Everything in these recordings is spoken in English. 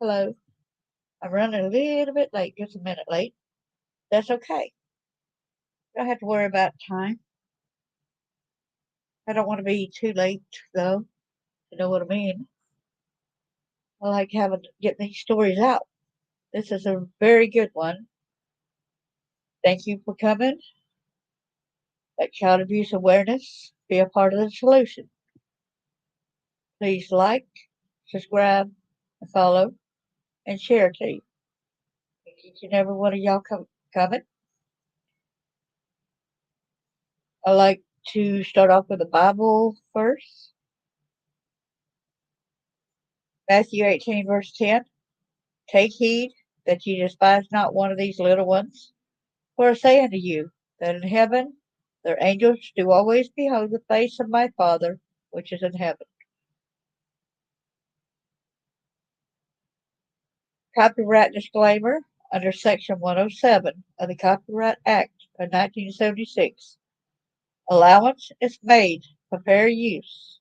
Hello. I'm running a little bit late, just a minute late. That's okay. Don't have to worry about time. I don't want to be too late, though. You know what I mean? I like having getting these stories out. This is a very good one. Thank you for coming. Let child abuse awareness be a part of the solution. Please like, subscribe, and follow, and share too. Each and every one of y'all coming. I like to start off with the Bible first. Matthew 18, verse 10. Take heed that ye despise not one of these little ones. For I say unto you, that in heaven their angels do always behold the face of my Father which is in heaven. Copyright disclaimer under Section 107 of the Copyright Act of 1976. Allowance is made for fair use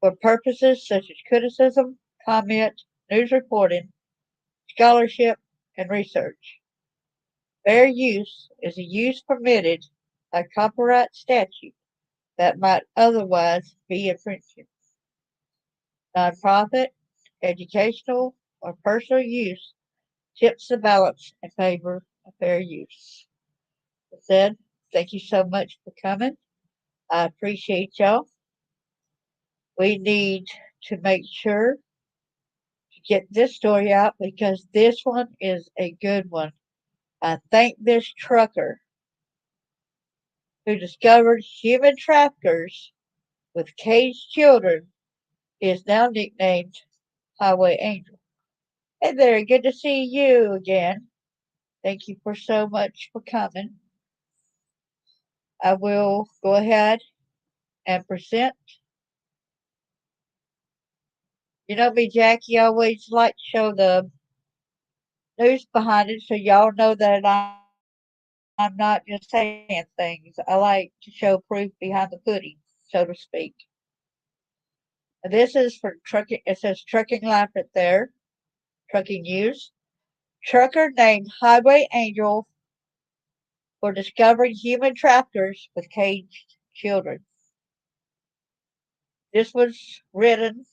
for purposes such as criticism, comment, news reporting, scholarship, and research. Fair use is a use permitted by copyright statute that might otherwise be infringing. Nonprofit, educational, or personal use tips the balance in favor of fair use. That said, thank you so much for coming. I appreciate y'all. We need to make sure to get this story out because this one is a good one. I thank this trucker who discovered human traffickers with caged children is now nicknamed Highway Angel. Hey there, good to see you again. Thank you for so much for coming. I will go ahead and present. You know me, Jackie, always like to show the news behind it so y'all know that I'm not just saying things. I like to show proof behind the pudding, so to speak. This is for trucking. It says trucking life right there. Trucking news. Trucker named Highway Angel for discovering human traffickers with caged children. This was written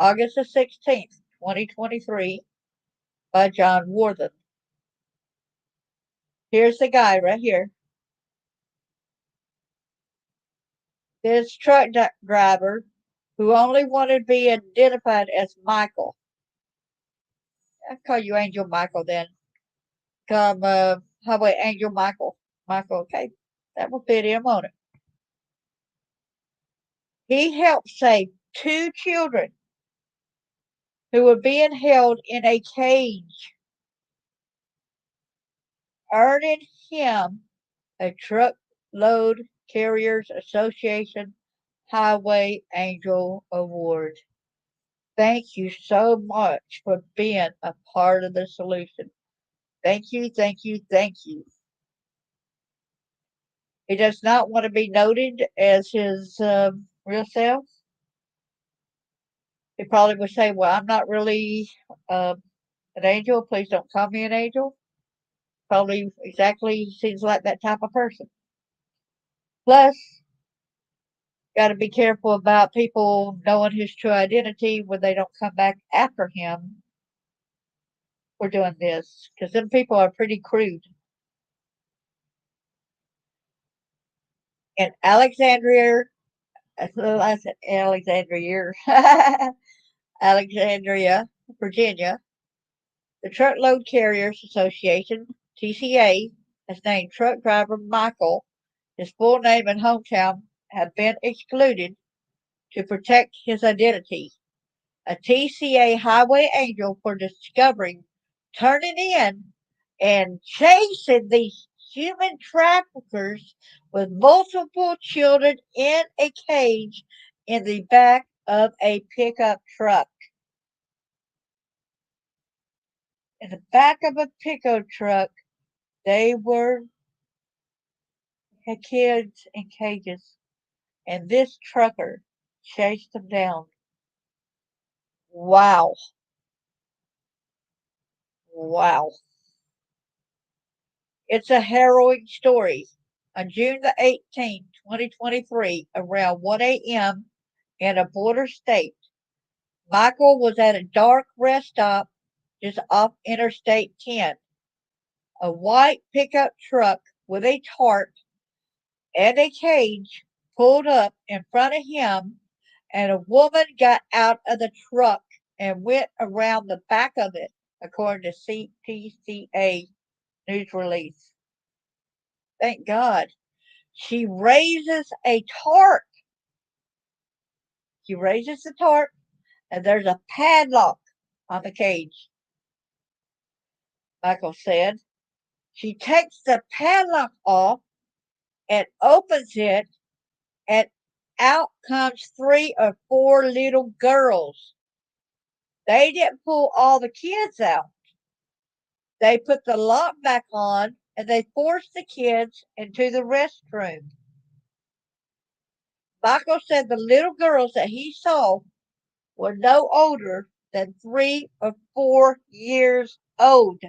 August the 16th, 2023 by John Worthen. Here's the guy right here. This truck driver who only wanted to be identified as Michael. I'll call you Angel Michael then. Come, Highway Angel Michael. Michael, okay. That will fit him on it. He helped save two children who were being held in a cage, earning him a Truckload Carriers Association Highway Angel Award. Thank you so much for being a part of the solution. Thank you, thank you, thank you. He does not want to be noted as his real self. He probably would say, well, I'm not really an angel. Please don't call me an angel. Probably exactly seems like that type of person. Plus, got to be careful about people knowing his true identity when they don't come back after him for doing this, because them people are pretty crude. In Alexandria, I said Alexandria, Alexandria, Virginia, the Truckload Carriers Association (TCA) has named truck driver Michael. His full name and hometown have been excluded to protect his identity. A TCA highway angel for discovering, turning in, and chasing these human traffickers with multiple children in a cage in the back of a pickup truck. In the back of a pickup truck, they had kids in cages, and this trucker chased them down. Wow. Wow. It's a harrowing story. On June the 18th, 2023, around 1 a.m. in a border state, Michael was at a dark rest stop just off Interstate 10. A white pickup truck with a tarp and a cage pulled up in front of him, and a woman got out of the truck and went around the back of it, according to CPCA news release. Thank God. She raises a tarp. She raises the tarp, and there's a padlock on the cage, Michael said. She takes the padlock off and opens it, and out comes three or four little girls. They didn't pull all the kids out. They put the lock back on and they forced the kids into the restroom. Michael said the little girls that he saw were no older than 3 or 4 years old.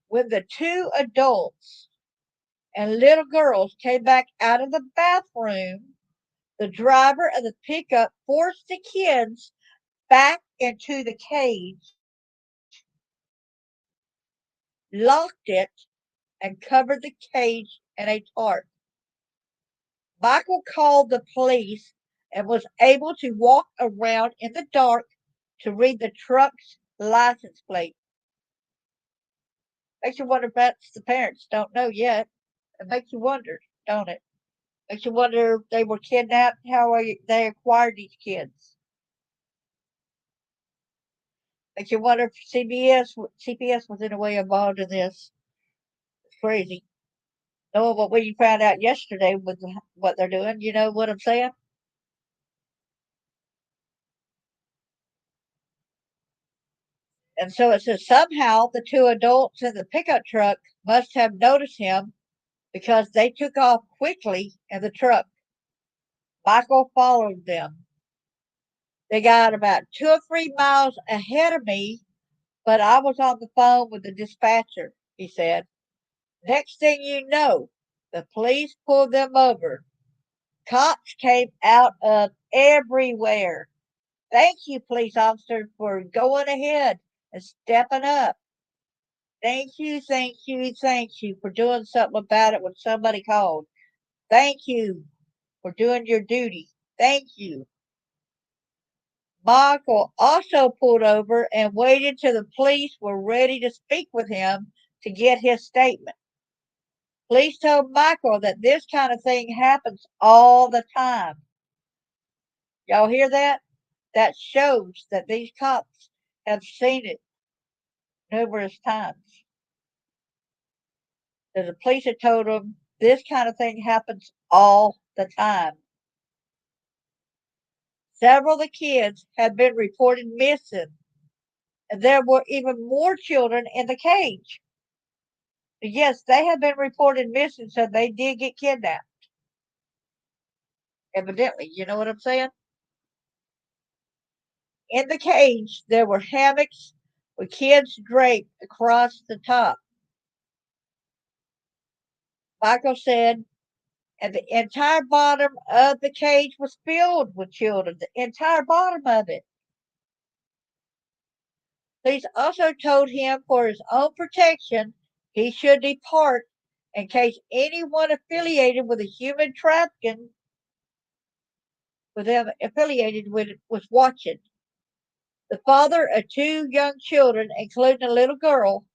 When the two adults and little girls came back out of the bathroom, the driver of the pickup forced the kids back into the cage, locked it, and covered the cage in a tarp. Michael called the police and was able to walk around in the dark to read the truck's license plate. Makes you wonder if that's the parents don't know yet. It makes you wonder, don't it? Makes you wonder if they were kidnapped, how they acquired these kids. Makes you wonder if CPS was in a way involved in this. It's crazy. Knowing what we found out yesterday with what they're doing, you know what I'm saying? And so it says somehow the two adults in the pickup truck must have noticed him because they took off quickly in the truck. Michael followed them. They got about 2 or 3 miles ahead of me, but I was on the phone with the dispatcher, he said. Next thing you know, the police pulled them over. Cops came out of everywhere. Thank you, police officers, for going ahead and stepping up. Thank you for doing something about it when somebody called. Thank you for doing your duty. Thank you. Michael also pulled over and waited till the police were ready to speak with him to get his statement. Police told Michael that this kind of thing happens all the time. Y'all hear that? That shows that these cops have seen it numerous times. That the police had told them this kind of thing happens all the time. Several of the kids had been reported missing, and there were even more children in the cage. Yes, they have been reported missing, so they did get kidnapped. Evidently, you know what I'm saying? In the cage, there were hammocks with kids draped across the top. Michael said, and the entire bottom of the cage was filled with children, the entire bottom of it. Police also told him for his own protection he should depart in case anyone affiliated with the human trafficking with them affiliated with it was watching. The father of two young children, including a little girl,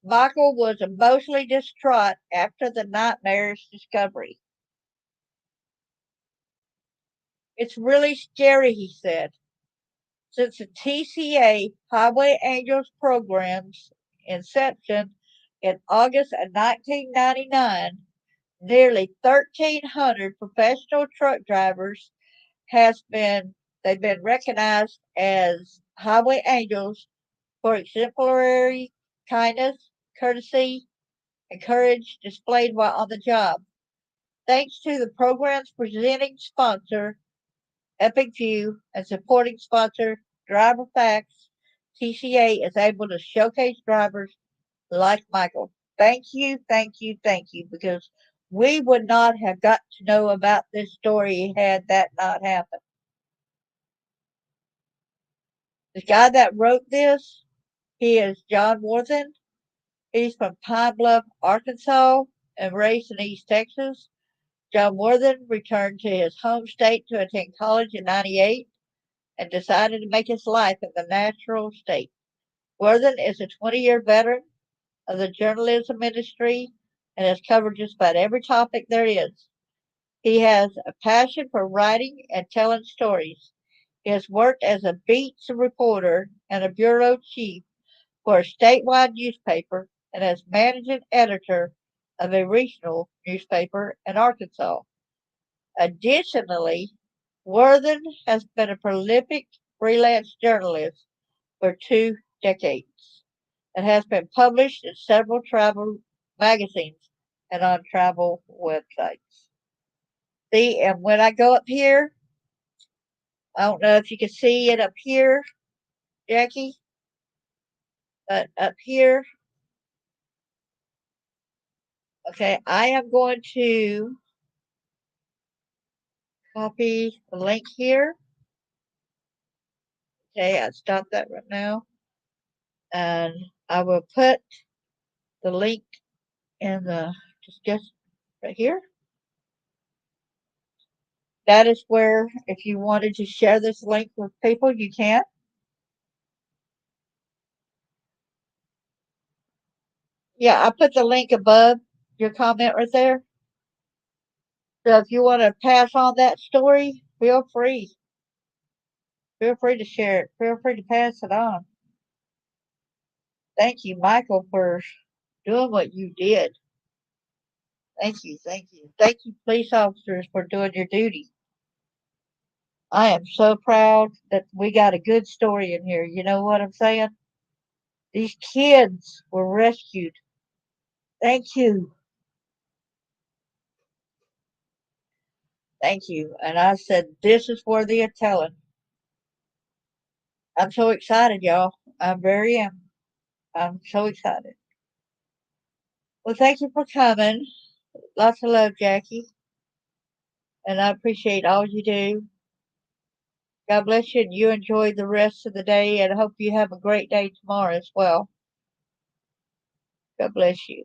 Michael was emotionally distraught after the nightmare's discovery. It's really scary, he said. Since the TCA Highway Angels program's inception in August of 1999, nearly 1,300 professional truck drivers has been they've been recognized as highway angels for exemplary kindness, courtesy, and courage displayed while on the job. Thanks to the program's presenting sponsor Epic View, and supporting sponsor Driver Facts, TCA is able to showcase drivers like Michael. Thank you, thank you, thank you, because we would not have got to know about this story had that not happened. The guy that wrote this, he is John Worthen. He's from Pine Bluff, Arkansas, and raised in East Texas. John Worthen returned to his home state to attend college in '98 and decided to make his life in the natural state. Worthen is a 20-year veteran of the journalism industry and has covered just about every topic there is. He has a passion for writing and telling stories. He has worked as a beats reporter and a bureau chief for a statewide newspaper and as managing editor of a regional newspaper in Arkansas. Additionally, Worthen has been a prolific freelance journalist for 2 decades and has been published in several travel magazines and on travel websites. See, and when I go up here, I don't know if you can see it up here, Jackie, but up here, okay, I am going to copy the link here. Okay, I stopped that right now. And I will put the link in the just right here. That is where, if you wanted to share this link with people, you can. Yeah, I put the link above your comment right there. So if you want to pass on that story, feel free. Feel free to share it. Feel free to pass it on. Thank you, Michael, for doing what you did. Thank you, thank you. Thank you, police officers, for doing your duty. I am so proud that we got a good story in here. You know what I'm saying? These kids were rescued. Thank you. Thank you. And I said, this is worthy of telling. I'm so excited, y'all. I very am. I'm so excited. Well, thank you for coming. Lots of love, Jackie. And I appreciate all you do. God bless you, and you enjoy the rest of the day, and I hope you have a great day tomorrow as well. God bless you.